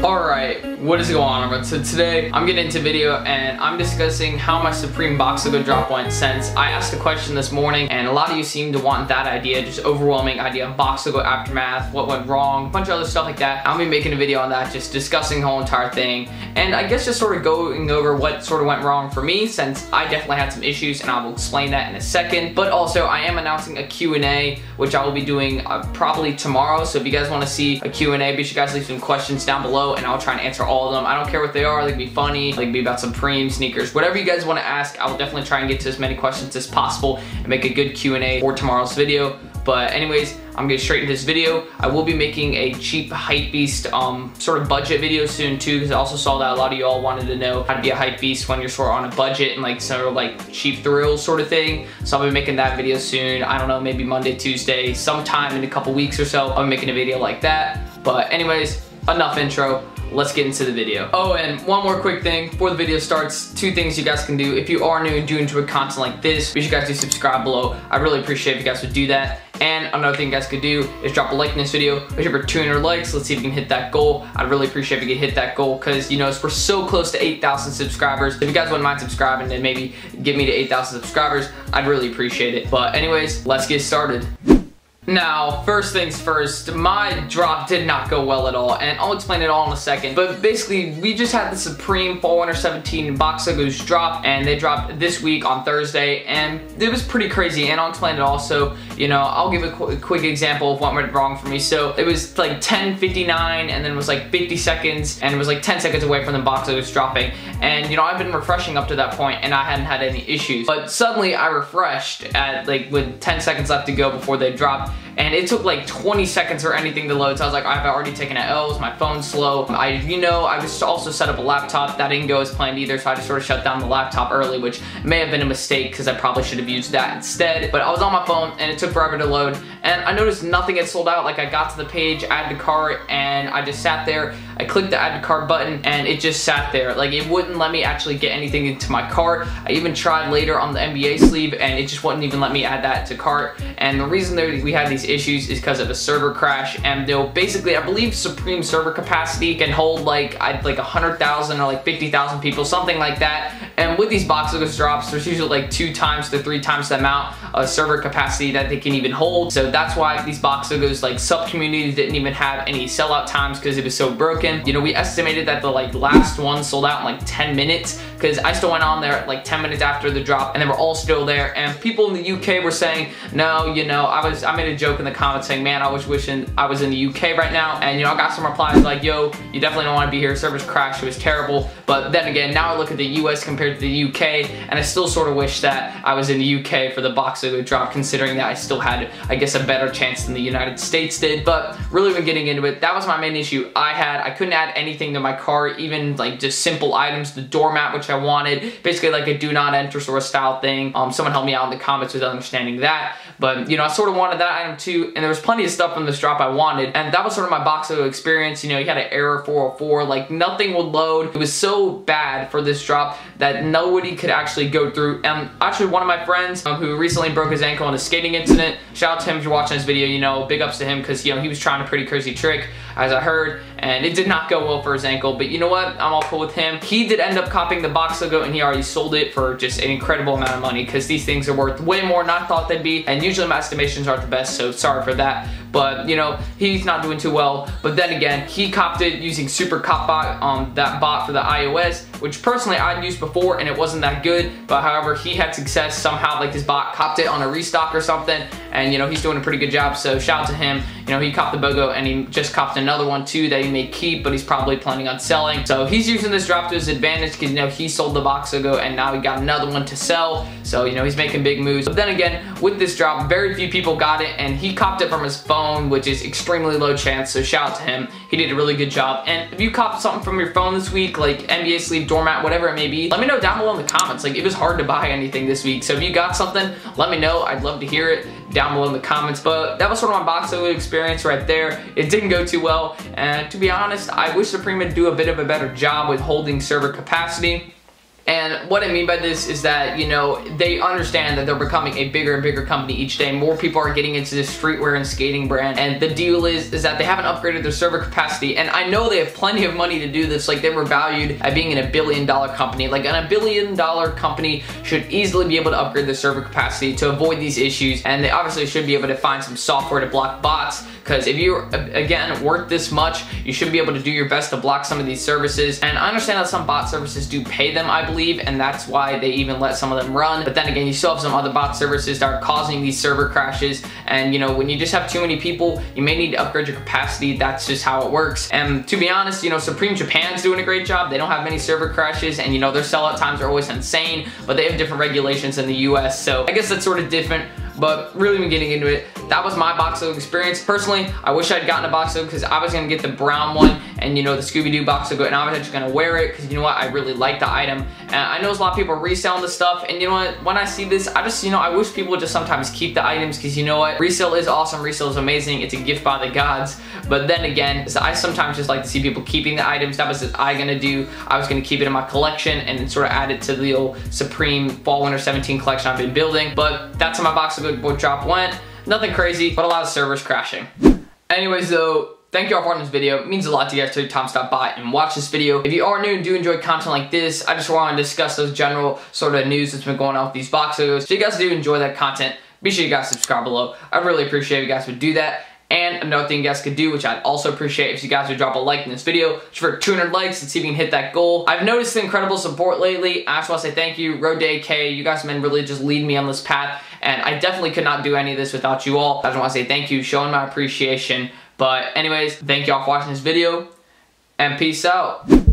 Alright, what is going on, everyone? So today I'm getting into video and I'm discussing how my Supreme box logo drop went, since I asked a question this morning and a lot of you seem to want that idea, just overwhelming idea of box logo aftermath, what went wrong, a bunch of other stuff like that. I'll be making a video on that, just discussing the whole entire thing, and I guess just sort of going over what sort of went wrong for me, since I definitely had some issues, and I will explain that in a second. But also I am announcing a Q&A, which I will be doing probably tomorrow, so if you guys want to see a Q&A, be sure you guys leave some questions down below and I'll try and answer all of them. I don't care what they are, they can be funny, they can be about Supreme, sneakers, whatever you guys want to ask. I will definitely try and get to as many questions as possible and make a good Q&A for tomorrow's video. But anyways, I'm gonna get straight into this video. I will be making a cheap hypebeast sort of budget video soon too, because I also saw that a lot of y'all wanted to know how to be a hypebeast when you're sort of on a budget and like sort of like cheap thrills sort of thing. So I'll be making that video soon. I don't know, maybe Monday, Tuesday, sometime in a couple weeks or so, I'll be making a video like that. But anyways, enough intro. Let's get into the video. Oh, and one more quick thing before the video starts, two things you guys can do. If you are new and do enjoy content like this, be sure you guys do subscribe below. I really appreciate if you guys would do that. And another thing you guys could do is drop a like in this video. We're here for 200 likes. Let's see if we can hit that goal. I'd really appreciate if you could hit that goal, because you know, we're so close to 8,000 subscribers. If you guys wouldn't mind subscribing and maybe get me to 8,000 subscribers, I'd really appreciate it. But anyways, let's get started. Now, first things first, my drop did not go well at all, and I'll explain it all in a second. But basically, we just had the Supreme Fall Winter 17 box logos drop, and they dropped this week on Thursday, and it was pretty crazy, and I'll explain it also. You know, I'll give a quick example of what went wrong for me. So it was like 10:59, and then it was like 50 seconds, and it was like 10 seconds away from the box logos dropping. And you know, I've been refreshing up to that point, and I hadn't had any issues. But suddenly, I refreshed at like with 10 seconds left to go before they dropped. And it took like 20 seconds or anything to load, so I was like, I've already taken L's, my phone's slow. I was also set up a laptop. That didn't go as planned either, so I just sort of shut down the laptop early, which may have been a mistake because I probably should have used that instead. But I was on my phone and it took forever to load, and I noticed nothing had sold out. Like, I got to the page, add to cart, and I just sat there. I clicked the add to cart button and it just sat there. Like, it wouldn't let me actually get anything into my cart. I even tried later on the NBA sleeve and it just wouldn't even let me add that to cart. And the reason that we had these issues is because of a server crash. And they'll basically, I believe Supreme server capacity can hold like 100,000 or like 50,000 people, something like that. And with these box logos drops, there's usually like 2 times to 3 times the amount of server capacity that they can even hold. So that's why these box logos, like, sub-communities didn't even have any sellout times because it was so broken. You know, we estimated that the last one sold out in like 10 minutes, because I still went on there like 10 minutes after the drop and they were all still there. And people in the UK were saying, no, you know, I made a joke in the comments saying, man, I was wishing I was in the UK right now. And you know, I got some replies like, yo, you definitely don't want to be here, servers crashed, it was terrible. But then again, now I look at the US compared to the UK, and I still sort of wish that I was in the UK for the box logo drop, considering that I still had, I guess, a better chance than the United States did. But really, when getting into it, that was my main issue I had. I couldn't add anything to my cart, even like just simple items, the doormat, which I wanted, basically like a do not enter sort of style thing. Someone helped me out in the comments with understanding that. But you know, I sort of wanted that item too, and there was plenty of stuff in this drop I wanted, and that was sort of my box logo experience. You know, you had an error 404, like nothing would load. It was so bad for this drop that nobody could actually go through. Actually, one of my friends who recently broke his ankle in a skating incident, shout out to him if you're watching this video, you know, big ups to him, because you know, he was trying a pretty crazy trick, as I heard, and it did not go well for his ankle. But you know what, I'm all cool with him. He did end up copying the box logo, and he already sold it for just an incredible amount of money, because these things are worth way more than I thought they'd be, and usually my estimations aren't the best, so sorry for that. But you know, he's not doing too well. But then again, he copped it using Super Cop Bot, that bot for the iOS, which personally I'd used before and it wasn't that good. But however, he had success somehow, like his bot copped it on a restock or something, and you know, he's doing a pretty good job, so shout out to him. You know, he copped the BOGO, and he just copped another one too that he may keep, but he's probably planning on selling. So he's using this drop to his advantage, because you know, he sold the box logo and now he got another one to sell. So you know, he's making big moves. But then again, with this drop, very few people got it, and he copped it from his phone, which is extremely low chance, so shout out to him. He did a really good job. And if you copped something from your phone this week, like NBA sleeve, doormat, whatever it may be, let me know down below in the comments. Like, it was hard to buy anything this week, so if you got something, let me know. I'd love to hear it down below in the comments. But that was sort of my box logo experience right there. It didn't go too well, and to be honest, I wish Supreme would do a bit of a better job with holding server capacity. And what I mean by this is that, you know, they understand that they're becoming a bigger and bigger company each day. More people are getting into this streetwear and skating brand, and the deal is that they haven't upgraded their server capacity. And I know they have plenty of money to do this. Like, they were valued at being a $1 billion company. Like, a $1 billion company should easily be able to upgrade their server capacity to avoid these issues, and they obviously should be able to find some software to block bots, because if you're, again, worth this much, you should be able to do your best to block some of these services. And I understand that some bot services do pay them, I believe, and that's why they even let some of them run. But then again, you still have some other bot services that are causing these server crashes, and you know, when you just have too many people, you may need to upgrade your capacity. That's just how it works. And to be honest, you know, Supreme Japan's doing a great job. They don't have many server crashes, and you know, their sellout times are always insane, but they have different regulations in the US, so I guess that's sort of different. But really, when getting into it, that was my Boxo experience. Personally, I wish I'd gotten a Boxo because I was gonna get the brown one and, you know, the Scooby-Doo Boxo, and I was just gonna wear it because, you know what, I really like the item. And I know there's a lot of people reselling this stuff, and you know what, when I see this, I just, you know, I wish people would just sometimes keep the items, because you know what, resale is awesome, resale is amazing, it's a gift by the gods. But then again, I sometimes just like to see people keeping the items. That was what I gonna do. I was gonna keep it in my collection and then sort of add it to the old Supreme Fall Winter 17 collection I've been building. But that's how my Boxo drop went. Nothing crazy, but a lot of servers crashing. Anyways though, thank you all for watching this video. It means a lot to you guys to take time to stop by and watch this video. If you are new and do enjoy content like this, I just want to discuss those general sort of news that's been going on with these Boxos. So you guys do enjoy that content, be sure you guys subscribe below. I really appreciate if you guys would do that. And another thing you guys could do, which I'd also appreciate, if you guys would drop a like in this video, just for 200 likes, and see if we can hit that goal. I've noticed the incredible support lately. I just want to say thank you. Road to 8K, you guys have been really just leading me on this path, and I definitely could not do any of this without you all. I just want to say thank you, showing my appreciation. But anyways, thank you all for watching this video, and peace out.